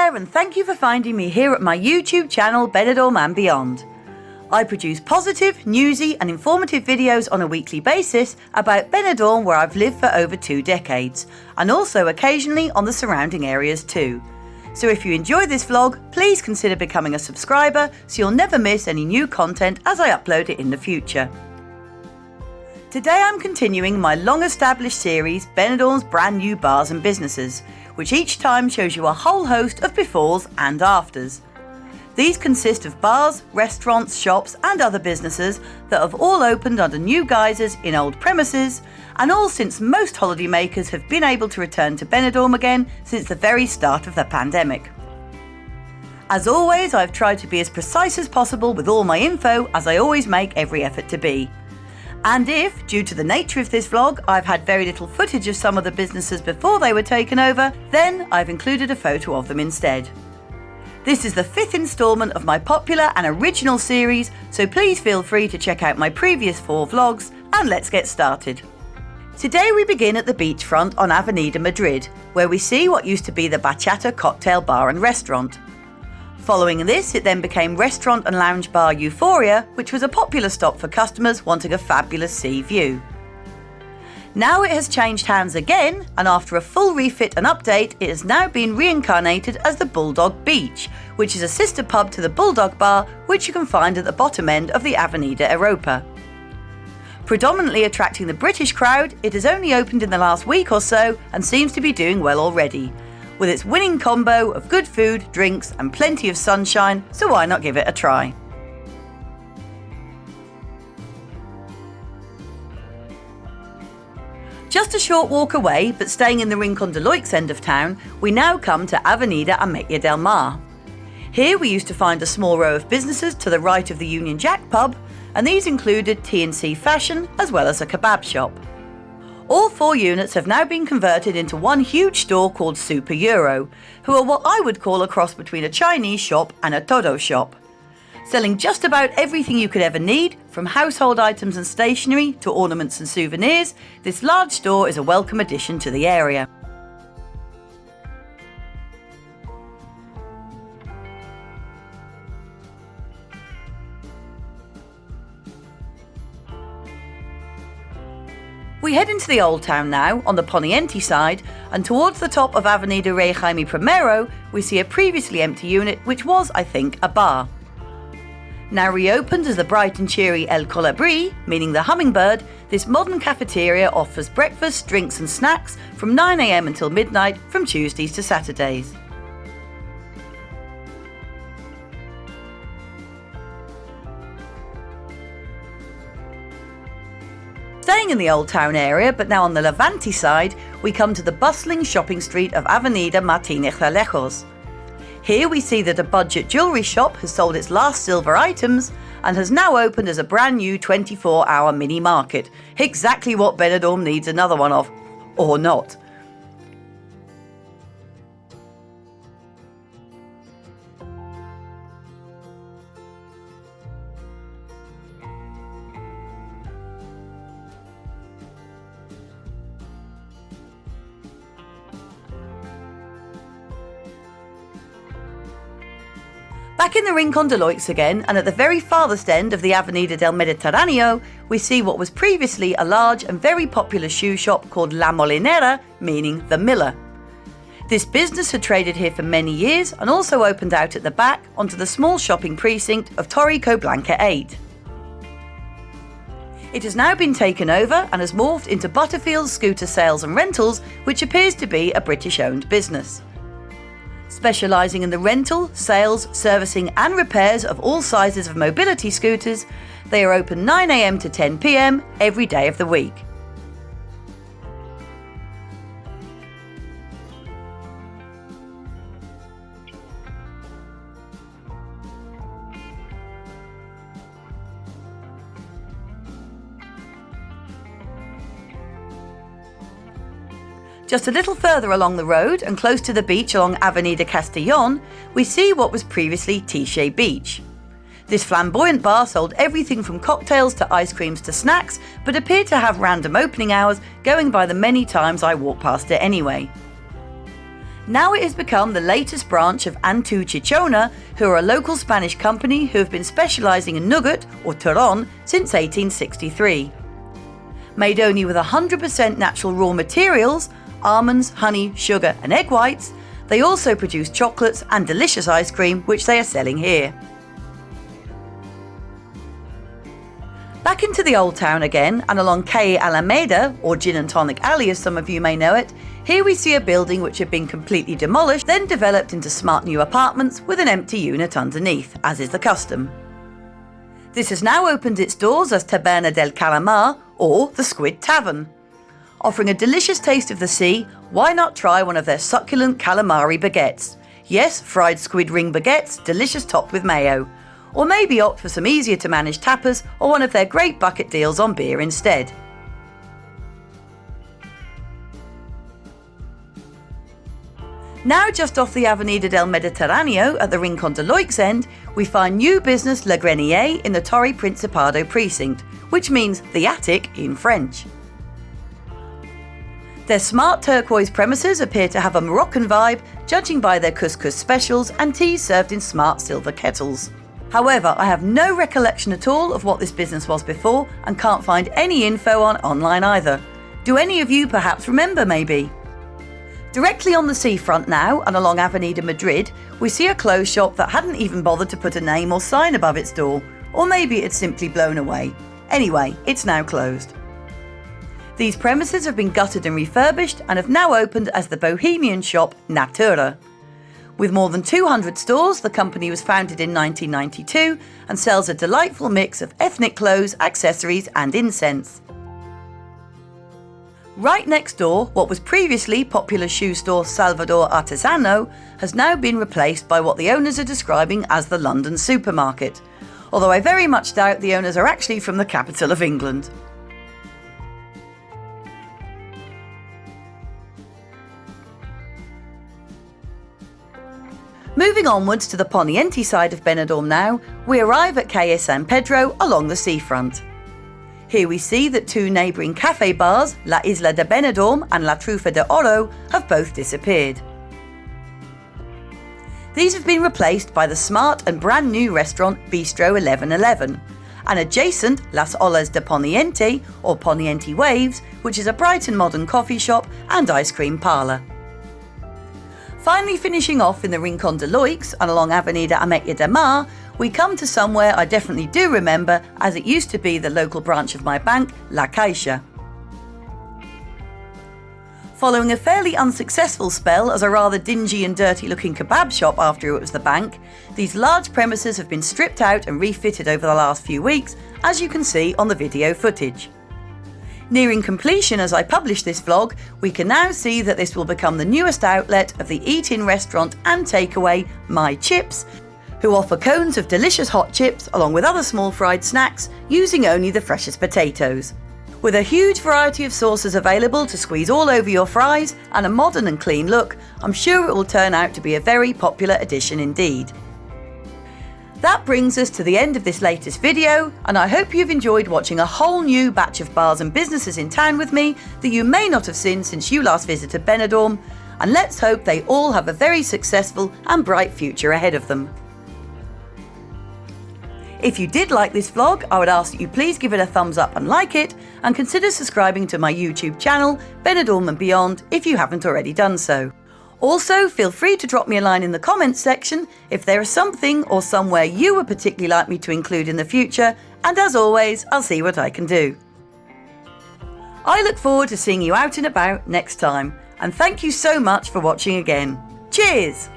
there, and thank you for finding me here at my YouTube channel Benidorm and Beyond. I produce positive, newsy and informative videos on a weekly basis about Benidorm, where I've lived for over 2 decades, and also occasionally on the surrounding areas too. So if you enjoy this vlog, please consider becoming a subscriber so you'll never miss any new content as I upload it in the future. Today I'm continuing my long-established series, Benidorm's brand new bars and businesses, which each time shows you a whole host of befores and afters. These consist of bars, restaurants, shops and other businesses that have all opened under new guises in old premises, and all since most holidaymakers have been able to return to Benidorm again since the very start of the pandemic. As always, I've tried to be as precise as possible with all my info, as I always make every effort to be. And if, due to the nature of this vlog, I've had very little footage of some of the businesses before they were taken over, then I've included a photo of them instead. This is the 5th instalment of my popular and original series, so please feel free to check out my previous 4 vlogs, and let's get started. Today we begin at the beachfront on Avenida Madrid, where we see what used to be the Bachata cocktail bar and restaurant. Following this, it then became restaurant and lounge bar Euphoria, which was a popular stop for customers wanting a fabulous sea view. Now it has changed hands again, and after a full refit and update, it has now been reincarnated as the Bulldog Beach, which is a sister pub to the Bulldog Bar, which you can find at the bottom end of the Avenida Europa. Predominantly attracting the British crowd, it has only opened in the last week or so and seems to be doing well already, with its winning combo of good food, drinks and plenty of sunshine, so why not give it a try? Just a short walk away, but staying in the Rincon de Loix end of town, we now come to Avenida Ametlla del Mar. Here we used to find a small row of businesses to the right of the Union Jack pub, and these included T&C Fashion as well as a kebab shop. All 4 units have now been converted into one huge store called Super Euro, who are what I would call a cross between a Chinese shop and a Todo shop. Selling just about everything you could ever need, from household items and stationery to ornaments and souvenirs, this large store is a welcome addition to the area. We head into the Old Town now, on the Poniente side, and towards the top of Avenida Rey Jaime Primero, we see a previously empty unit which was, I think, a bar. Now reopened as the bright and cheery El Colibri, meaning the hummingbird, this modern cafeteria offers breakfast, drinks and snacks from 9 AM until midnight from Tuesdays to Saturdays. Staying in the Old Town area, but now on the Levante side, we come to the bustling shopping street of Avenida Martínez Alejos. Here we see that a budget jewellery shop has sold its last silver items and has now opened as a brand new 24-hour mini market. Exactly what Benidorm needs another one of. Or not. Back in the Rincon de Loix again, and at the very farthest end of the Avenida del Mediterráneo, we see what was previously a large and very popular shoe shop called La Molinera, meaning the Miller. This business had traded here for many years and also opened out at the back onto the small shopping precinct of Torrico Blanca 8. It has now been taken over and has morphed into Butterfield's Scooter Sales and Rentals, which appears to be a British-owned business. Specialising in the rental, sales, servicing and repairs of all sizes of mobility scooters, they are open 9 AM to 10 PM every day of the week. Just a little further along the road and close to the beach along Avenida Castellón, we see what was previously Tiché Beach. This flamboyant bar sold everything from cocktails to ice creams to snacks, but appeared to have random opening hours, going by the many times I walked past it anyway. Now it has become the latest branch of Antu Chichona, who are a local Spanish company who have been specialising in nougat, or turrón, since 1863. Made only with 100% natural raw materials, almonds, honey, sugar and egg whites, they also produce chocolates and delicious ice cream, which they are selling here. Back into the old town again, and along Calle Alameda, or Gin and Tonic Alley as some of you may know it, here we see a building which had been completely demolished, then developed into smart new apartments with an empty unit underneath, as is the custom. This has now opened its doors as Taberna del Calamar, or the Squid Tavern. Offering a delicious taste of the sea, why not try one of their succulent calamari baguettes? Yes, fried squid ring baguettes, delicious topped with mayo. Or maybe opt for some easier to manage tapas or one of their great bucket deals on beer instead. Now just off the Avenida del Mediterraneo at the Rincon de Loix end, we find new business Le Grenier in the Torre Principado precinct, which means the attic in French. Their smart turquoise premises appear to have a Moroccan vibe, judging by their couscous specials and teas served in smart silver kettles. However, I have no recollection at all of what this business was before and can't find any info on online either. Do any of you perhaps remember maybe? Directly on the seafront now and along Avenida Madrid, we see a clothes shop that hadn't even bothered to put a name or sign above its door, or maybe it's simply blown away. Anyway, it's now closed. These premises have been gutted and refurbished and have now opened as the bohemian shop Natura. With more than 200 stores, the company was founded in 1992 and sells a delightful mix of ethnic clothes, accessories and incense. Right next door, what was previously popular shoe store Salvador Artesano has now been replaced by what the owners are describing as the London supermarket, although I very much doubt the owners are actually from the capital of England. Moving onwards to the Poniente side of Benidorm now, we arrive at Calle San Pedro along the seafront. Here we see that two neighbouring cafe bars, La Isla de Benidorm and La Trufa de Oro, have both disappeared. These have been replaced by the smart and brand new restaurant Bistro 1111, and adjacent Las Olas de Poniente, or Poniente Waves, which is a bright and modern coffee shop and ice cream parlour. Finally finishing off in the Rincon de Loix and along Avenida Ametlla de Mar, we come to somewhere I definitely do remember, as it used to be the local branch of my bank, La Caixa. Following a fairly unsuccessful spell as a rather dingy and dirty looking kebab shop after it was the bank, these large premises have been stripped out and refitted over the last few weeks, as you can see on the video footage. Nearing completion as I publish this vlog, we can now see that this will become the newest outlet of the eat-in restaurant and takeaway My Chips, who offer cones of delicious hot chips along with other small fried snacks using only the freshest potatoes. With a huge variety of sauces available to squeeze all over your fries and a modern and clean look, I'm sure it will turn out to be a very popular addition indeed. That brings us to the end of this latest video, and I hope you've enjoyed watching a whole new batch of bars and businesses in town with me that you may not have seen since you last visited Benidorm, and let's hope they all have a very successful and bright future ahead of them. If you did like this vlog, I would ask that you please give it a thumbs up and like it, and consider subscribing to my YouTube channel, Benidorm and Beyond, if you haven't already done so. Also, feel free to drop me a line in the comments section if there is something or somewhere you would particularly like me to include in the future, and as always, I'll see what I can do. I look forward to seeing you out and about next time, and thank you so much for watching again. Cheers!